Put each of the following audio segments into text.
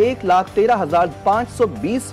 1,13,520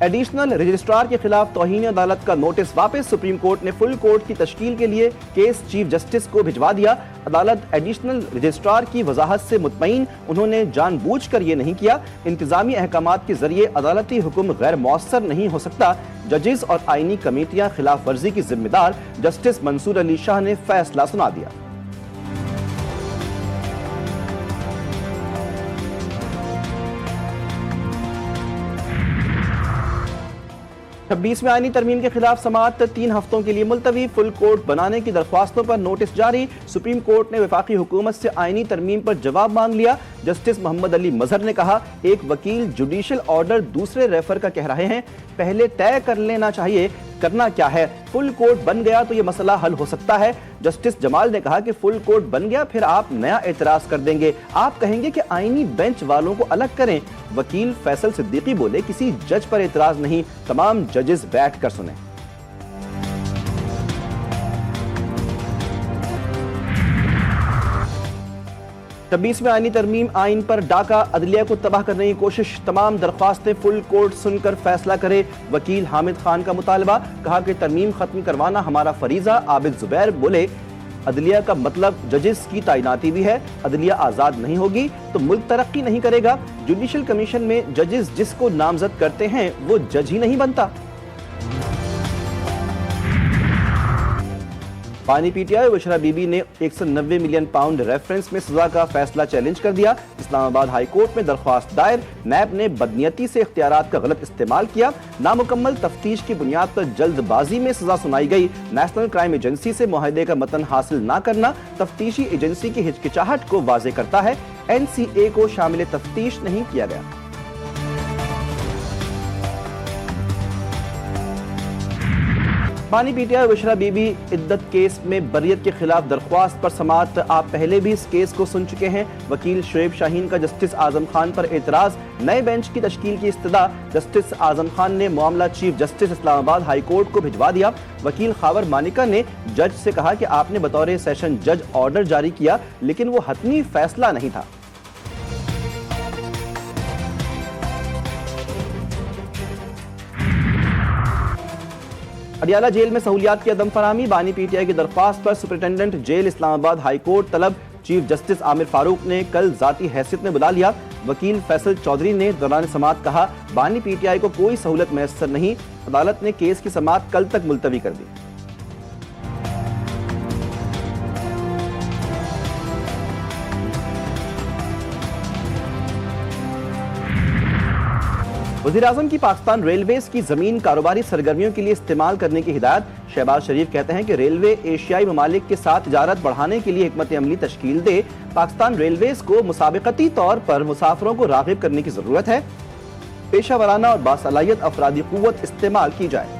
additional registrar کے خلاف توہین عدالت کا نوٹس واپس، سپریم کورٹ نے فل کورٹ کی تشکیل کے لیے کیس چیف جسٹس کو بھجوا دیا۔ عدالت ایڈیشنل رجسٹرار کی وضاحت سے مطمئن، انہوں نے جان بوجھ کر یہ نہیں کیا۔ انتظامی احکامات کے ذریعے عدالتی حکم غیر مؤثر نہیں ہو سکتا۔ ججز اور آئینی کمیٹیاں خلاف ورزی کی ذمہ دار، جسٹس منصور علی شاہ نے فیصلہ سنا دیا۔ 26ویں آئینی ترمیم کے خلاف سماعت 3 ہفتوں کے لیے ملتوی، فل کورٹ بنانے کی درخواستوں پر نوٹس جاری۔ سپریم کورٹ نے وفاقی حکومت سے آئینی ترمیم پر جواب مانگ لیا۔ جسٹس محمد علی مظہر نے کہا، ایک وکیل جوڈیشل آرڈر دوسرے ریفر کا کہہ رہے ہیں، پہلے طے کر لینا چاہیے کرنا کیا ہے۔ فل کورٹ بن گیا تو یہ مسئلہ حل ہو سکتا ہے۔ جسٹس جمال نے کہا کہ فل کورٹ بن گیا پھر آپ نیا اعتراض کر دیں گے، آپ کہیں گے کہ آئینی بینچ والوں کو الگ کریں۔ وکیل فیصل صدیقی بولے، کسی جج پر اعتراض نہیں، تمام ججز بیٹھ کر سنیں۔ چھبیسویں آئینی ترمیم آئین پر ڈاکہ، عدلیہ کو تباہ کرنے کی کوشش، تمام درخواستیں فل کورٹ سن کر فیصلہ کرے۔ وکیل حامد خان کا مطالبہ، کہا کہ ترمیم ختم کروانا ہمارا فریضہ۔ عابد زبیر بولے، عدلیہ کا مطلب ججز کی تعیناتی بھی ہے، عدلیہ آزاد نہیں ہوگی تو ملک ترقی نہیں کرے گا۔ جوڈیشل کمیشن میں ججز جس کو نامزد کرتے ہیں وہ جج ہی نہیں بنتا۔ بانی P T I Bushra be be نے 190 ملین پاؤنڈ ریفرنس میں سزا کا فیصلہ چیلنج کر دیا۔ اسلام آباد ہائی کورٹ میں درخواست دائر، نیب نے بدنیتی سے اختیارات کا غلط استعمال کیا۔ نامکمل تفتیش کی بنیاد پر جلد بازی میں سزا سنائی گئی۔ نیشنل کرائم ایجنسی سے معاہدے کا متن حاصل نہ کرنا تفتیشی ایجنسی کی ہچکچاہٹ کو واضح کرتا ہے۔ این سی اے کو شامل تفتیش نہیں کیا گیا۔ بانی P T I Bushra be be عدت کیس میں بریت کے خلاف درخواست پر سماعت، آپ پہلے بھی اس کیس کو سن چکے ہیں۔ وکیل شعیب شاہین کا جسٹس اعظم خان پر اعتراض، نئے بینچ کی تشکیل کی استدعا۔ جسٹس اعظم خان نے معاملہ چیف جسٹس اسلام آباد ہائی کورٹ کو بھجوا دیا۔ وکیل خاور مانیکا نے جج سے کہا کہ آپ نے بطور سیشن جج آرڈر جاری کیا لیکن وہ حتمی فیصلہ نہیں تھا۔ اڈیالہ جیل میں سہولیات کی عدم فراہمی، بانی پی ٹی آئی کی درخواست پر سپرنٹینڈنٹ جیل اسلام آباد ہائی کورٹ طلب، چیف جسٹس عامر فاروق نے کل ذاتی حیثیت میں بلا لیا۔ وکیل فیصل چودھری نے دوران سماعت کہا، بانی پی ٹی آئی کو کوئی سہولت میسر نہیں، عدالت نے کیس کی سماعت کل تک ملتوی کر دی۔ وزیراعظم کی پاکستان ریلویز کی زمین کاروباری سرگرمیوں کے لیے استعمال کرنے کی ہدایت، شہباز شریف کہتے ہیں کہ ریلوے ایشیائی ممالک کے ساتھ تجارت بڑھانے کے لیے حکمت عملی تشکیل دے، پاکستان ریلویز کو مسابقتی طور پر مسافروں کو راغب کرنے کی ضرورت ہے، پیشہ ورانہ اور باصلاحیت افرادی قوت استعمال کی جائے۔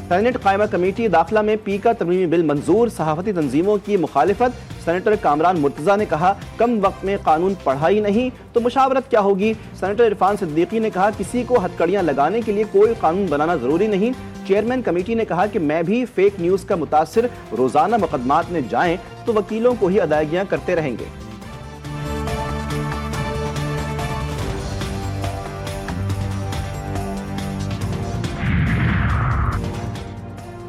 سینٹ قائمہ کمیٹی داخلہ میں پی کا ترمیمی بل منظور، صحافتی تنظیموں کی مخالفت۔ سینیٹر کامران مرتضیٰ نے کہا، کم وقت میں قانون پڑھا ہی نہیں تو مشاورت کیا ہوگی۔ سینیٹر عرفان صدیقی نے کہا، کسی کو ہتھکڑیاں لگانے کے لیے کوئی قانون بنانا ضروری نہیں۔ چیئرمین کمیٹی نے کہا کہ میں بھی فیک نیوز کا متاثر، روزانہ مقدمات میں جائیں تو وکیلوں کو ہی ادائیگیاں کرتے رہیں گے۔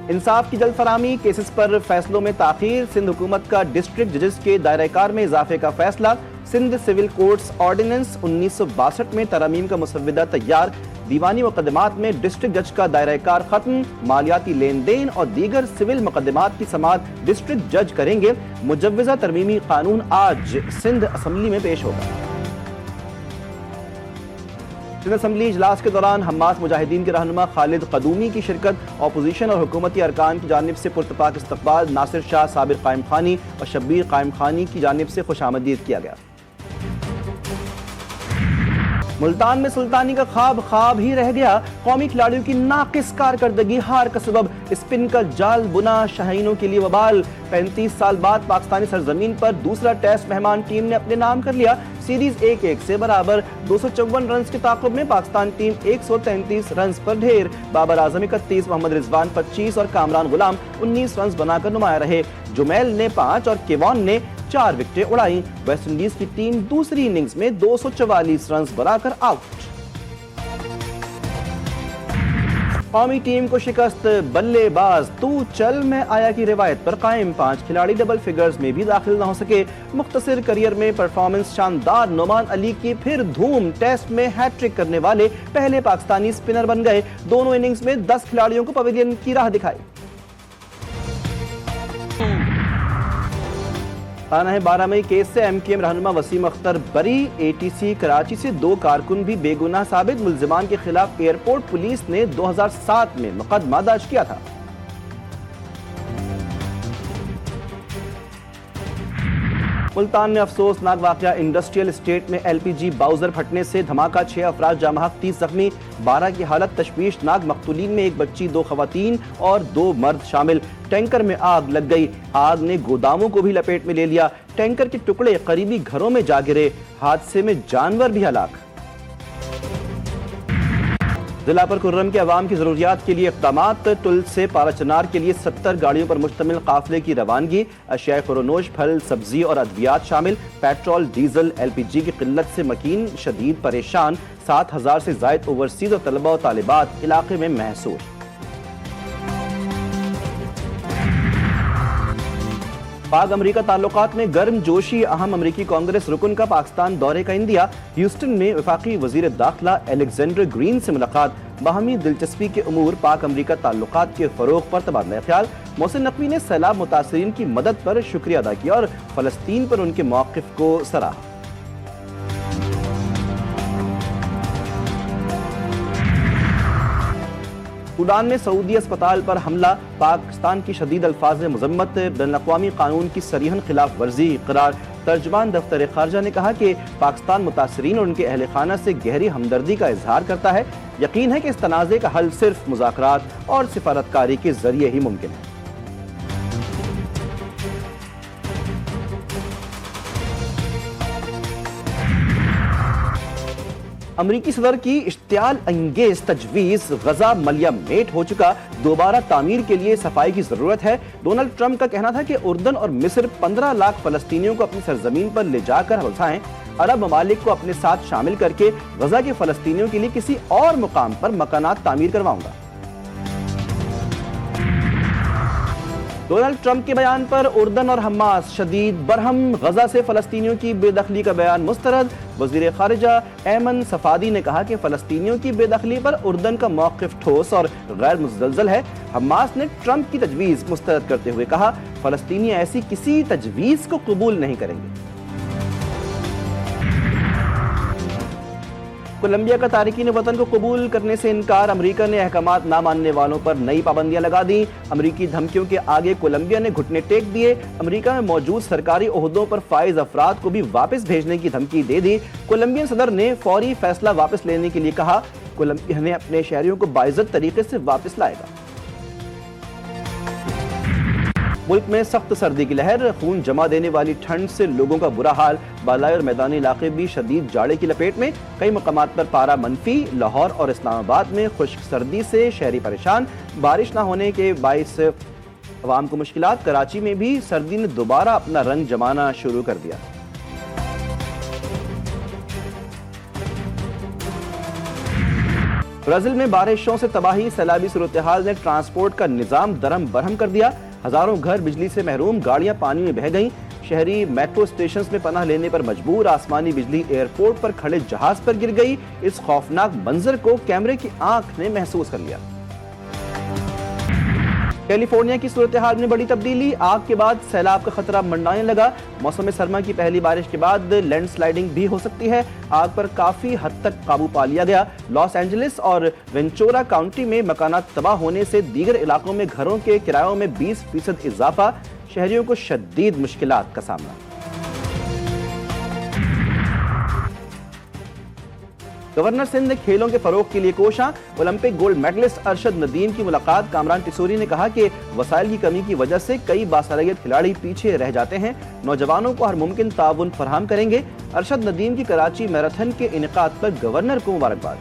انصاف کی جلد فراہمی، کیسز پر فیصلوں میں تاخیر، سندھ حکومت کا ڈسٹرکٹ ججز کے دائرہ کار میں اضافے کا فیصلہ۔ سندھ سول کورٹس آرڈیننس 1962 میں ترامیم کا مسودہ تیار، دیوانی مقدمات میں ڈسٹرکٹ جج کا دائرہ کار ختم، مالیاتی لین دین اور دیگر سول مقدمات کی سماعت ڈسٹرکٹ جج کریں گے۔ مجوزہ ترمیمی قانون آج سندھ اسمبلی میں پیش ہوگا۔ سندھ اسمبلی اجلاس کے دوران حماس مجاہدین کے رہنما خالد قدومی کی شرکت، اپوزیشن اور حکومتی ارکان کی جانب سے پرتپاک استقبال، ناصر شاہ، صابر قائم خانی اور شبیر قائم خانی کی جانب سے خوش آمدید کیا گیا۔ ملتان میں سلطانی کا خواب ہی رہ گیا، قومی کھلاڑیوں کی ناقص کارکردگی ہار کا سبب، اسپن کا جال بنا شاہینوں کے لیے وبال۔ 35 سال بعد پاکستانی سرزمین پر دوسرا ٹیسٹ مہمان ٹیم نے اپنے نام کر لیا۔ سیریز 1-1 سے برابر، 254 رنز کے تعاقب میں پاکستان ٹیم 133 رنز پر ڈھیر۔ بابر اعظم 31، محمد رضوان 25 اور کامران غلام 19 رنز بنا کر نمایاں رہے۔ جمیل نے 5 اور کیوان نے 4 وکٹیں اڑائیں۔ ویسٹ انڈیز کی ٹیم دوسری اننگز میں 244 رنز بنا کر آؤٹ۔ قومی ٹیم کو شکست، بلے باز تو چل میں آیا کی روایت پر قائم، 5 کھلاڑی ڈبل فگرز میں بھی داخل نہ ہو سکے۔ مختصر کریئر میں پرفارمنس شاندار، نعمان علی کی پھر دھوم، ٹیسٹ میں ہیٹ ٹرک کرنے والے پہلے پاکستانی سپنر بن گئے۔ دونوں اننگز میں 10 کھلاڑیوں کو پویلین کی راہ دکھائی۔ خانہ 12 مئی کیس سے ایم کیو ایم رہنما وسیم اختر بری، اے ٹی سی کراچی سے 2 کارکن بھی بے گناہ ثابت۔ ملزمان کے خلاف ایئرپورٹ پولیس نے 2007 میں مقدمہ درج کیا تھا۔ ملتان میں افسوسناک واقعہ، انڈسٹریل اسٹیٹ میں ایل پی جی باؤزر پھٹنے سے دھماکہ، 6 افراد جاں بحق، 30 زخمی، 12 کی حالت تشویشناک، مقتولین میں 1 بچی، 2 خواتین اور 2 مرد شامل۔ ٹینکر میں آگ لگ گئی، آگ نے گوداموں کو بھی لپیٹ میں لے لیا، ٹینکر کے ٹکڑے قریبی گھروں میں جا گرے، حادثے میں جانور بھی ہلاک۔ ضلع پر کرم کے عوام کی ضروریات کے لیے اقدامات، ٹل سے پارا چنار کے لیے 70 گاڑیوں پر مشتمل قافلے کی روانگی، اشیاء خورونوش، پھل، سبزی اور ادویات شامل۔ پیٹرول، ڈیزل، ایل پی جی کی قلت سے مکین شدید پریشان، 7000 سے زائد اوورسیز اور طلبہ و طالبات علاقے میں محصور۔ پاک امریکہ تعلقات میں گرم جوشی، اہم امریکی کانگریس رکن کا پاکستان دورے کا اندیا، ہیوسٹن میں وفاقی وزیر داخلہ الیگزینڈر گرین سے ملاقات، باہمی دلچسپی کے امور، پاک امریکہ تعلقات کے فروغ پر تبادلہ خیال۔ محسن نقوی نے سیلاب متاثرین کی مدد پر شکریہ ادا کیا اور فلسطین پر ان کے موقف کو سراہا۔ سوڈان میں سعودی اسپتال پر حملہ، پاکستان کی شدید الفاظ میں مذمت، بین الاقوامی قانون کی صریحاً خلاف ورزی قرار۔ ترجمان دفتر خارجہ نے کہا کہ پاکستان متاثرین اور ان کے اہل خانہ سے گہری ہمدردی کا اظہار کرتا ہے، یقین ہے کہ اس تنازع کا حل صرف مذاکرات اور سفارتکاری کے ذریعے ہی ممکن ہے۔ امریکی صدر کی اشتعال انگیز تجویز، غزہ ملیہ میٹ ہو چکا، دوبارہ تعمیر کے لیے صفائی کی ضرورت ہے۔ ڈونلڈ ٹرمپ کا کہنا تھا کہ اردن اور مصر 15 لاکھ فلسطینیوں کو اپنی سرزمین پر لے جا کر بسائیں، عرب ممالک کو اپنے ساتھ شامل کر کے غزہ کے فلسطینیوں کے لیے کسی اور مقام پر مکانات تعمیر کرواؤں گا۔ ڈونلڈ ٹرمپ کے بیان پر اردن اور حماس شدید برہم، غزہ سے فلسطینیوں کی بے دخلی کا بیان مسترد۔ وزیر خارجہ ایمن صفادی نے کہا کہ فلسطینیوں کی بے دخلی پر اردن کا موقف ٹھوس اور غیر مزلزل ہے۔ حماس نے ٹرمپ کی تجویز مسترد کرتے ہوئے کہا فلسطینی ایسی کسی تجویز کو قبول نہیں کریں گے۔ کولمبیا کا تارکین وطن کو قبول کرنے سے انکار، امریکہ نے احکامات نہ ماننے والوں پر نئی پابندیاں لگا دیں۔ امریکی دھمکیوں کے آگے کولمبیا نے گھٹنے ٹیک دیے، امریکہ میں موجود سرکاری عہدوں پر فائز افراد کو بھی واپس بھیجنے کی دھمکی دے دی۔ کولمبین صدر نے فوری فیصلہ واپس لینے کے لیے کہا، کولمبیا نے اپنے شہریوں کو باعزت طریقے سے واپس لائے گا۔ ملک میں سخت سردی کی لہر، خون جما دینے والی ٹھنڈ سے لوگوں کا برا حال، بالائی اور میدانی علاقے بھی شدید جاڑے کی لپیٹ میں، کئی مقامات پر پارہ منفی، لاہور اور اسلام آباد میں خشک سردی سے شہری پریشان، بارش نہ ہونے کے باعث عوام کو مشکلات، کراچی میں بھی سردی نے دوبارہ اپنا رنگ جمانا شروع کر دیا۔ برازیل میں بارشوں سے تباہی، سیلابی صورتحال نے ٹرانسپورٹ کا نظام درہم برہم کر دیا، ہزاروں گھر بجلی سے محروم، گاڑیاں پانی میں بہہ گئیں، شہری میٹرو اسٹیشنز میں پناہ لینے پر مجبور، آسمانی بجلی ایئرپورٹ پر کھڑے جہاز پر گر گئی، اس خوفناک منظر کو کیمرے کی آنکھ نے محسوس کر لیا۔ کیلیفورنیا کی صورتحال میں بڑی تبدیلی، آگ کے بعد سیلاب کا خطرہ منڈانے لگا، موسم سرما کی پہلی بارش کے بعد لینڈ سلائیڈنگ بھی ہو سکتی ہے، آگ پر کافی حد تک قابو پا لیا گیا۔ لاس اینجلس اور وینچورا کاؤنٹی میں مکانات تباہ ہونے سے دیگر علاقوں میں گھروں کے کرایوں میں 20% اضافہ، شہریوں کو شدید مشکلات کا سامنا۔ گورنر سندھ نے کھیلوں کے فروغ کے لیے کوشاں، Olympic gold medalist Arshad Nadeem کی ملاقات۔ کامران ٹسوری نے کہا کہ وسائل کی کمی کی وجہ سے کئی باصلاحیت کھلاڑی پیچھے رہ جاتے ہیں، نوجوانوں کو ہر ممکن تعاون فراہم کریں گے۔ ارشد ندیم کی کراچی میراتھن کے انعقاد پر گورنر کو مبارکباد۔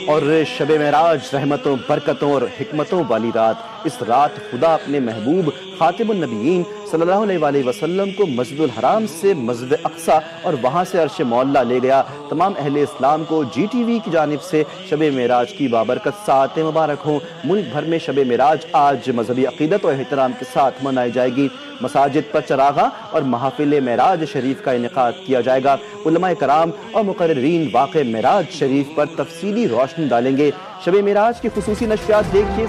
اور شب معراج رحمتوں، برکتوں اور حکمتوں والی رات، اس رات خدا اپنے محبوب خاتم النبیین صلی اللہ علیہ وآلہ وسلم کو مسجد الحرام سے مسجد اقصی اور وہاں سے عرش معلیٰ لے گیا۔ تمام اہل اسلام کو جی ٹی وی کی جانب سے شب معراج کی بابرکت ساعتیں مبارک ہوں۔ ملک بھر میں شب معراج آج مذہبی عقیدت و احترام کے ساتھ منائی جائے گی۔ مساجد پر چراغاں اور محافل معراج شریف کا انعقاد کیا جائے گا۔ علماء کرام اور مقررین واقع معراج شریف پر تفصیلی روشنی ڈالیں گے۔ شب معراج کی خصوصی نشریات دیکھیے